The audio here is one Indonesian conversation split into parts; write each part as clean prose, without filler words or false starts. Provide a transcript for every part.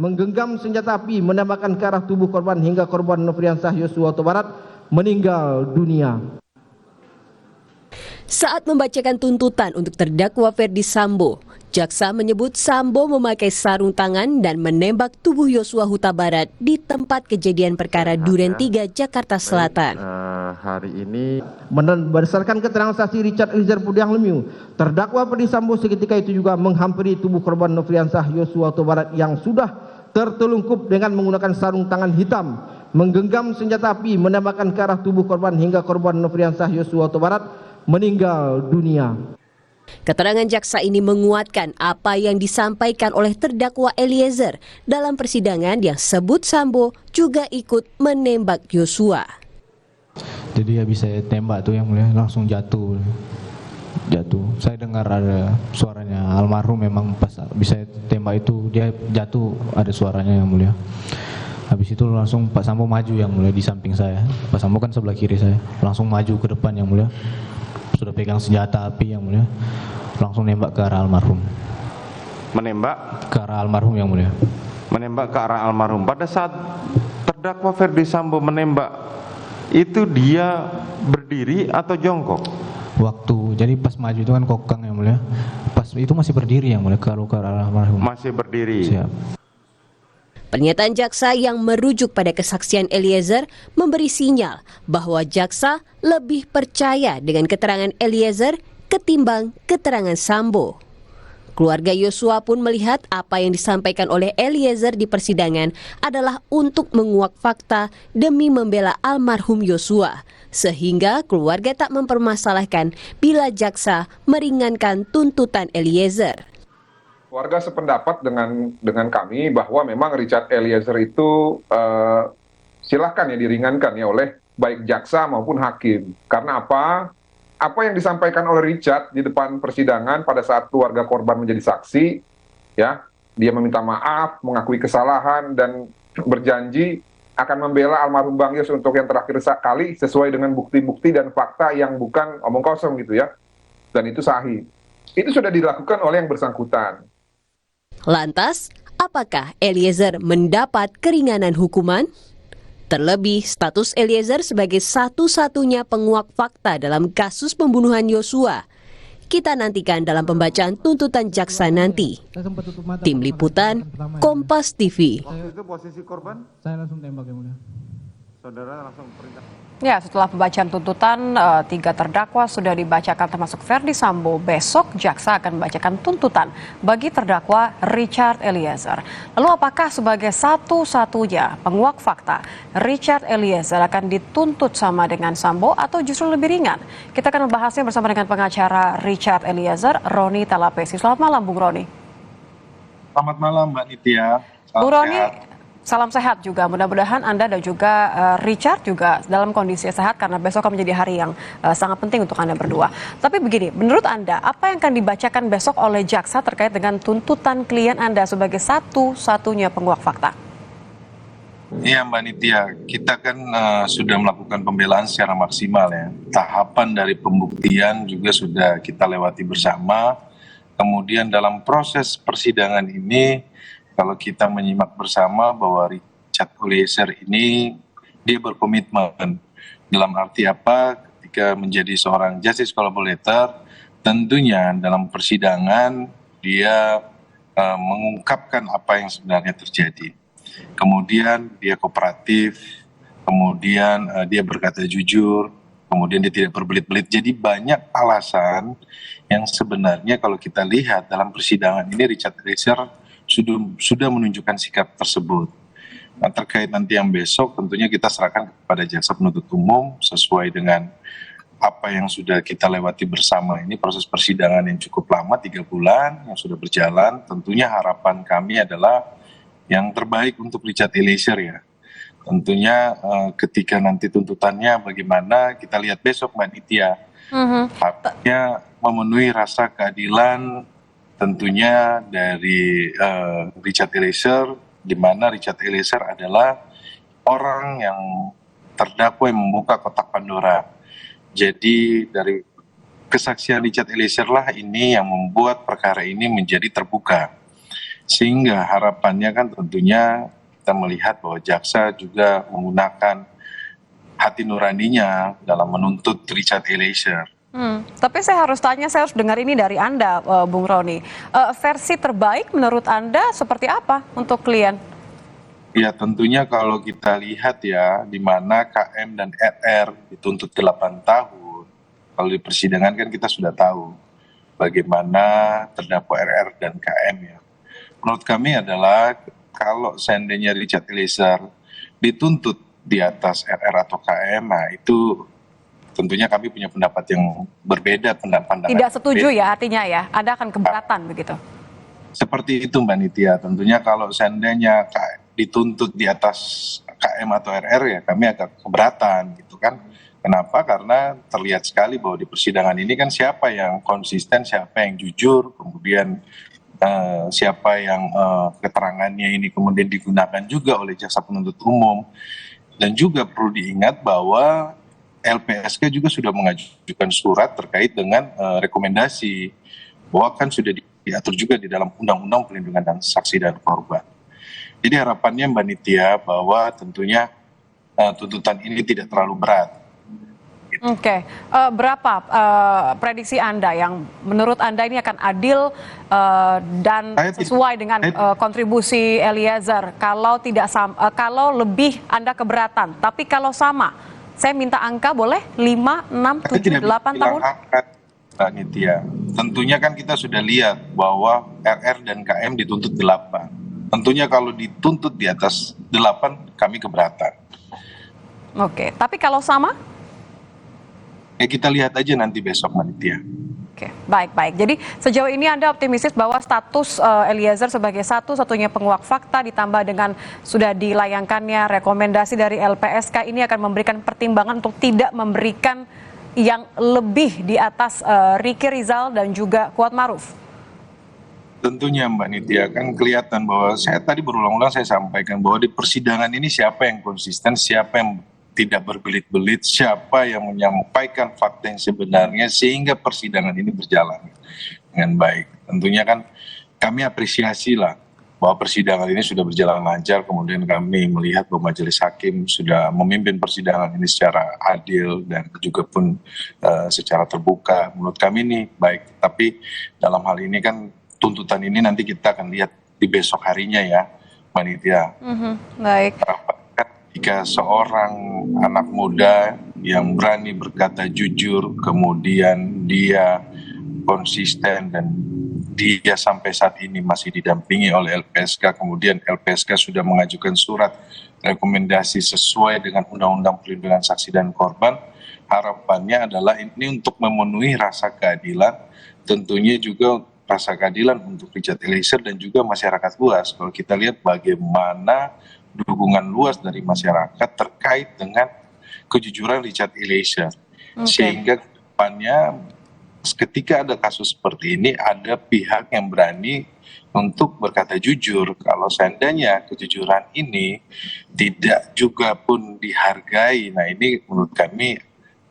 menggenggam senjata api menembakkan ke arah tubuh korban hingga korban Nofriansah Yosua Huta Barat meninggal dunia. Saat membacakan tuntutan untuk terdakwa Ferdi Sambo, jaksa menyebut Sambo memakai sarung tangan dan menembak tubuh Yosua Huta Barat di tempat kejadian perkara Duren 3, Jakarta Selatan. Hari ini berdasarkan keterangan saksi Richard Eliezer Pudiang Lumiu, terdakwa Ferdi Sambo seketika itu juga menghampiri tubuh korban Nofriansah Yosua Huta Barat yang sudah tertelungkup dengan menggunakan sarung tangan hitam, menggenggam senjata api menembakkan ke arah tubuh korban hingga korban Nofriansah Yosua Huta Barat meninggal dunia. Keterangan jaksa ini menguatkan apa yang disampaikan oleh terdakwa Eliezer dalam persidangan yang sebut Sambo juga ikut menembak Yosua. Jadi habis saya tembak tuh yang mulia langsung jatuh. Saya dengar ada suaranya almarhum, memang pas bisa tembak itu dia jatuh ada suaranya yang mulia. Habis itu langsung Pak Sambo maju yang mulia di samping saya. Pak Sambo kan sebelah kiri saya, langsung maju ke depan yang mulia. Sudah pegang senjata api yang mulia, langsung nembak ke arah almarhum. Menembak ke arah almarhum yang mulia. Menembak ke arah almarhum. Pada saat terdakwa Ferdi Sambo menembak, itu dia berdiri atau jongkok? Jadi pas maju itu kan kokang yang mulia. Pas itu masih berdiri yang mulia, kalau ke arah almarhum. Masih berdiri. Siap. Pernyataan jaksa yang merujuk pada kesaksian Eliezer memberi sinyal bahwa jaksa lebih percaya dengan keterangan Eliezer ketimbang keterangan Sambo. Keluarga Yosua pun melihat apa yang disampaikan oleh Eliezer di persidangan adalah untuk menguak fakta demi membela almarhum Yosua, sehingga keluarga tak mempermasalahkan bila jaksa meringankan tuntutan Eliezer. Warga sependapat dengan kami bahwa memang Richard Eliezer itu silahkan ya diringankan ya oleh baik jaksa maupun hakim. Karena apa? Apa yang disampaikan oleh Richard di depan persidangan pada saat keluarga korban menjadi saksi, ya, dia meminta maaf, mengakui kesalahan dan berjanji akan membela almarhum Bang Yos untuk yang terakhir kali sesuai dengan bukti-bukti dan fakta yang bukan omong kosong gitu ya. Dan itu sahih. Itu sudah dilakukan oleh yang bersangkutan. Lantas, apakah Eliezer mendapat keringanan hukuman? Terlebih, status Eliezer sebagai satu-satunya penguak fakta dalam kasus pembunuhan Yosua. Kita nantikan dalam pembacaan tuntutan jaksa nanti. Tim Liputan, Kompas TV. Waktu itu posisi korban? Saya langsung tembak yang mulia. Saudara langsung perintah. Ya, setelah pembacaan tuntutan, 3 terdakwa sudah dibacakan termasuk Ferdi Sambo. Besok jaksa akan membacakan tuntutan bagi terdakwa Richard Eliezer. Lalu apakah sebagai satu-satunya penguak fakta, Richard Eliezer akan dituntut sama dengan Sambo atau justru lebih ringan? Kita akan membahasnya bersama dengan pengacara Richard Eliezer, Roni Talapesi. Selamat malam, Bung Roni. Selamat malam, Mbak Nitya. Bung Roni, salam sehat juga. Mudah-mudahan Anda dan juga Richard juga dalam kondisi sehat karena besok akan menjadi hari yang sangat penting untuk Anda berdua. Tapi begini, menurut Anda, apa yang akan dibacakan besok oleh jaksa terkait dengan tuntutan klien Anda sebagai satu-satunya penguak fakta? Iya, Mbak Nitya, kita kan sudah melakukan pembelaan secara maksimal ya. Tahapan dari pembuktian juga sudah kita lewati bersama. Kemudian dalam proses persidangan ini, kalau kita menyimak bersama bahwa Richard Eliezer ini dia berkomitmen. Dalam arti apa? Ketika menjadi seorang justice collaborator, tentunya dalam persidangan dia mengungkapkan apa yang sebenarnya terjadi. Kemudian dia kooperatif, kemudian dia berkata jujur, kemudian dia tidak berbelit-belit. Jadi banyak alasan yang sebenarnya kalau kita lihat dalam persidangan ini Richard Eliezer sudah menunjukkan sikap tersebut. Nah, terkait nanti yang besok tentunya kita serahkan kepada jaksa penuntut umum sesuai dengan apa yang sudah kita lewati bersama. Ini proses persidangan yang cukup lama, 3 bulan yang sudah berjalan. Tentunya harapan kami adalah yang terbaik untuk Richard Eliezer ya. Tentunya ketika nanti tuntutannya bagaimana kita lihat besok, Mbak Nitya. Artinya memenuhi rasa keadilan tentunya dari Richard Eliezer, di mana Richard Eliezer adalah orang yang terdakwa yang membuka kotak Pandora. Jadi dari kesaksian Richard Eliezer lah ini yang membuat perkara ini menjadi terbuka. Sehingga harapannya kan tentunya kita melihat bahwa jaksa juga menggunakan hati nuraninya dalam menuntut Richard Eliezer. Tapi saya harus dengar ini dari Anda, Bung Roni. Versi terbaik menurut Anda seperti apa untuk klien? Ya tentunya kalau kita lihat ya, di mana KM dan RR dituntut 8 tahun. Kalau di persidangan kan kita sudah tahu bagaimana terdakwa RR dan KM ya. Menurut kami adalah kalau seandainya Richard Eliezer dituntut di atas RR atau KM, nah itu tentunya kami punya pendapat yang berbeda, pandangan. Tidak setuju ya artinya ya, Anda akan keberatan begitu? Seperti itu Mbak Nitya, tentunya kalau seandainya dituntut di atas KM atau RR ya kami agak keberatan gitu kan. Kenapa? Karena terlihat sekali bahwa di persidangan ini kan siapa yang konsisten, siapa yang jujur, kemudian siapa yang keterangannya ini kemudian digunakan juga oleh jaksa penuntut umum. Dan juga perlu diingat bahwa LPSK juga sudah mengajukan surat terkait dengan rekomendasi bahwa kan sudah diatur juga di dalam Undang-Undang Perlindungan Saksi dan Korban. Jadi harapannya Mbak Nitya bahwa tentunya tuntutan ini tidak terlalu berat. Oke. Berapa prediksi Anda yang menurut Anda ini akan adil dan sesuai dengan kontribusi Eliezer? Kalau lebih Anda keberatan, tapi kalau sama, saya minta angka boleh? 5, 6, 7, 8 tahun? Mbak Nitya, tentunya kan kita sudah lihat bahwa RR dan KM dituntut 8. Tentunya kalau dituntut di atas 8, kami keberatan. Oke, tapi kalau sama? Ya kita lihat aja nanti besok Mbak Nitya. Oke, baik. Jadi sejauh ini Anda optimistis bahwa status Eliezer sebagai satu-satunya penguak fakta ditambah dengan sudah dilayangkannya rekomendasi dari LPSK ini akan memberikan pertimbangan untuk tidak memberikan yang lebih di atas Ricky Rizal dan juga Kuat Maruf? Tentunya Mbak Nitya, kan kelihatan bahwa saya tadi berulang-ulang saya sampaikan bahwa di persidangan ini siapa yang konsisten, siapa yang tidak berbelit-belit, siapa yang menyampaikan fakta yang sebenarnya sehingga persidangan ini berjalan dengan baik. Tentunya kan kami apresiasi lah bahwa persidangan ini sudah berjalan lancar, kemudian kami melihat bahwa majelis hakim sudah memimpin persidangan ini secara adil dan juga pun secara terbuka. Menurut kami ini baik, tapi dalam hal ini kan tuntutan ini nanti kita akan lihat di besok harinya ya, Mbak Nitya. Baik. Jika seorang anak muda yang berani berkata jujur, kemudian dia konsisten dan dia sampai saat ini masih didampingi oleh LPSK, kemudian LPSK sudah mengajukan surat rekomendasi sesuai dengan Undang-Undang Perlindungan Saksi dan Korban, harapannya adalah ini untuk memenuhi rasa keadilan, tentunya juga rasa keadilan untuk Richard Eliezer dan juga masyarakat luas. Kalau kita lihat bagaimana dukungan luas dari masyarakat terkait dengan kejujuran Richard Eliezer. Sehingga kedepannya ketika ada kasus seperti ini ada pihak yang berani untuk berkata jujur. Kalau seandainya kejujuran ini tidak juga pun dihargai, nah ini menurut kami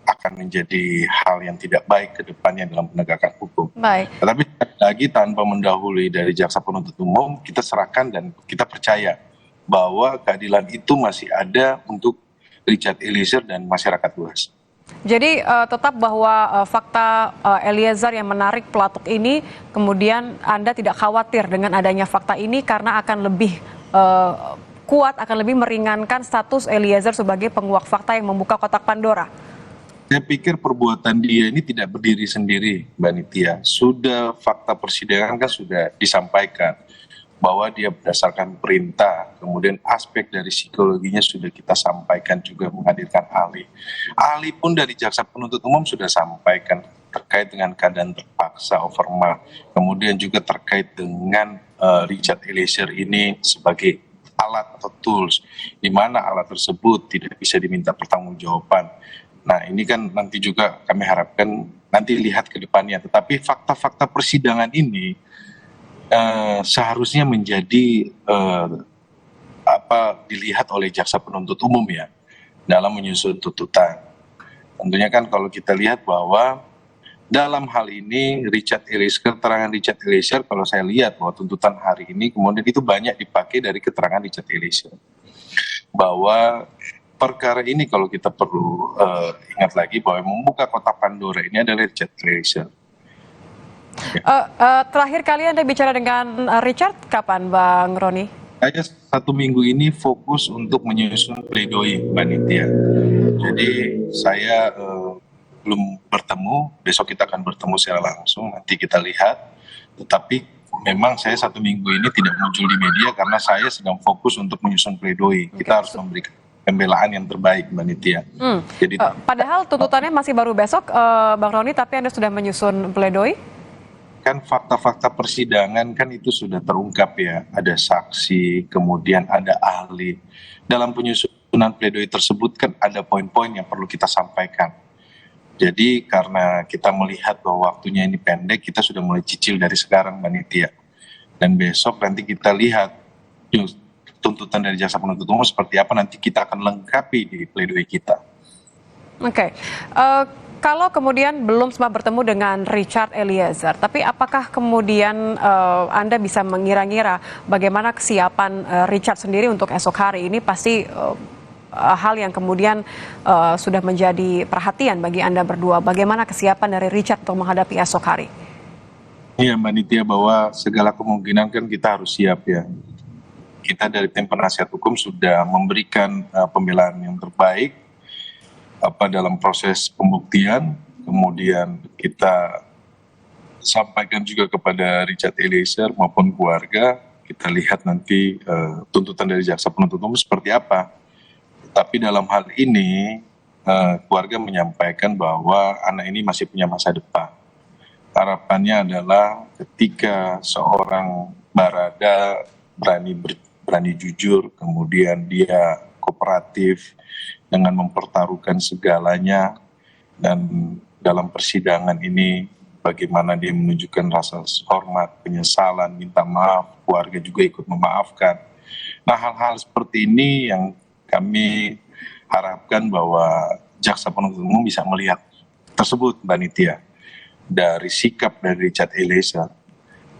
akan menjadi hal yang tidak baik ke depannya dalam penegakan hukum. Baik. Tetapi lagi tanpa mendahului dari jaksa penuntut umum, kita serahkan dan kita percaya bahwa keadilan itu masih ada untuk Richard Eliezer dan masyarakat luas. Jadi tetap bahwa fakta Eliezer yang menarik pelatuk ini, kemudian Anda tidak khawatir dengan adanya fakta ini karena akan lebih kuat, akan lebih meringankan status Eliezer sebagai penguak fakta yang membuka kotak Pandora. Saya pikir perbuatan dia ini tidak berdiri sendiri, Mbak Nitya. Sudah fakta persidangan kan sudah disampaikan bahwa dia berdasarkan perintah, kemudian aspek dari psikologinya sudah kita sampaikan juga menghadirkan ahli. Ahli pun dari jaksa penuntut umum sudah sampaikan terkait dengan keadaan terpaksa, overma, kemudian juga terkait dengan Richard Eliezer ini sebagai alat atau tools, di mana alat tersebut tidak bisa diminta pertanggungjawaban. Nah ini kan nanti juga kami harapkan nanti lihat ke depannya, tetapi fakta-fakta persidangan ini seharusnya menjadi dilihat oleh jaksa penuntut umum ya dalam menyusun tuntutan. Tentunya kan kalau kita lihat bahwa dalam hal ini keterangan Richard Eliezer, kalau saya lihat bahwa tuntutan hari ini kemudian itu banyak dipakai dari keterangan Richard Eliezer, bahwa perkara ini kalau kita perlu ingat lagi bahwa yang membuka kotak Pandora ini adalah Richard Eliezer. Terakhir kali Anda bicara dengan Richard kapan, Bang Roni? Saya 1 minggu ini fokus untuk menyusun pledoi, Mbak Nitya. Jadi saya belum bertemu, besok kita akan bertemu secara langsung, nanti kita lihat. Tetapi memang saya 1 minggu ini tidak muncul di media karena saya sedang fokus untuk menyusun pledoi. Kita harus memberikan pembelaan yang terbaik, Mbak Nitya. Jadi padahal tuntutannya masih baru besok, Bang Roni, tapi Anda sudah menyusun pledoi? Kan fakta-fakta persidangan kan itu sudah terungkap ya, ada saksi, kemudian ada ahli. Dalam penyusunan pledoi tersebut kan ada poin-poin yang perlu kita sampaikan. Jadi karena kita melihat bahwa waktunya ini pendek, kita sudah mulai cicil dari sekarang, Mbak Nitya. Dan besok nanti kita lihat tuntutan dari jaksa penuntut umum seperti apa, nanti kita akan lengkapi di pledoi kita. Oke. Kalau kemudian belum sempat bertemu dengan Richard Eliezer, tapi apakah kemudian Anda bisa mengira-ngira bagaimana kesiapan Richard sendiri untuk esok hari ini? Pasti hal yang kemudian sudah menjadi perhatian bagi Anda berdua. Bagaimana kesiapan dari Richard untuk menghadapi esok hari? Iya, Mbak Nitya, bahwa segala kemungkinan kan kita harus siap ya. Kita dari tim penasihat hukum sudah memberikan pembelaan yang terbaik dalam proses pembuktian, kemudian kita sampaikan juga kepada Richard Eliezer maupun keluarga, kita lihat nanti tuntutan dari jaksa penuntut umum seperti apa. Tapi dalam hal ini keluarga menyampaikan bahwa anak ini masih punya masa depan. Harapannya adalah ketika seorang Barada berani jujur, kemudian dia kooperatif dengan mempertaruhkan segalanya, dan dalam persidangan ini bagaimana dia menunjukkan rasa hormat, penyesalan, minta maaf, keluarga juga ikut memaafkan. Nah, hal-hal seperti ini yang kami harapkan bahwa jaksa penuntut umum bisa melihat tersebut, Mbak Nitya, dari sikap dari Richard Eliezer.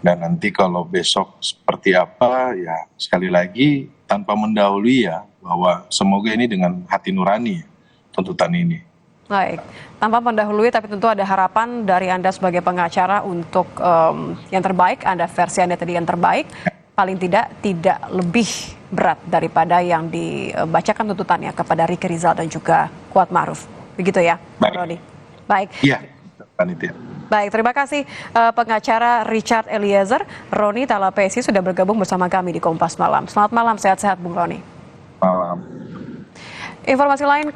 Dan nanti kalau besok seperti apa, ya sekali lagi tanpa mendahului ya, bahwa semoga ini dengan hati nurani tuntutan ini. Baik, tanpa mendahului tapi tentu ada harapan dari Anda sebagai pengacara untuk yang terbaik, versi Anda tadi yang terbaik, paling tidak lebih berat daripada yang dibacakan tuntutannya kepada Ricky Rizal dan juga Kuat Ma'ruf. Begitu ya, Pak Roni? Baik. Iya, panitia. Baik, terima kasih pengacara Richard Eliezer. Roni Talapesi sudah bergabung bersama kami di Kompas Malam. Selamat malam, sehat-sehat Bung Roni. Malam. Informasi lain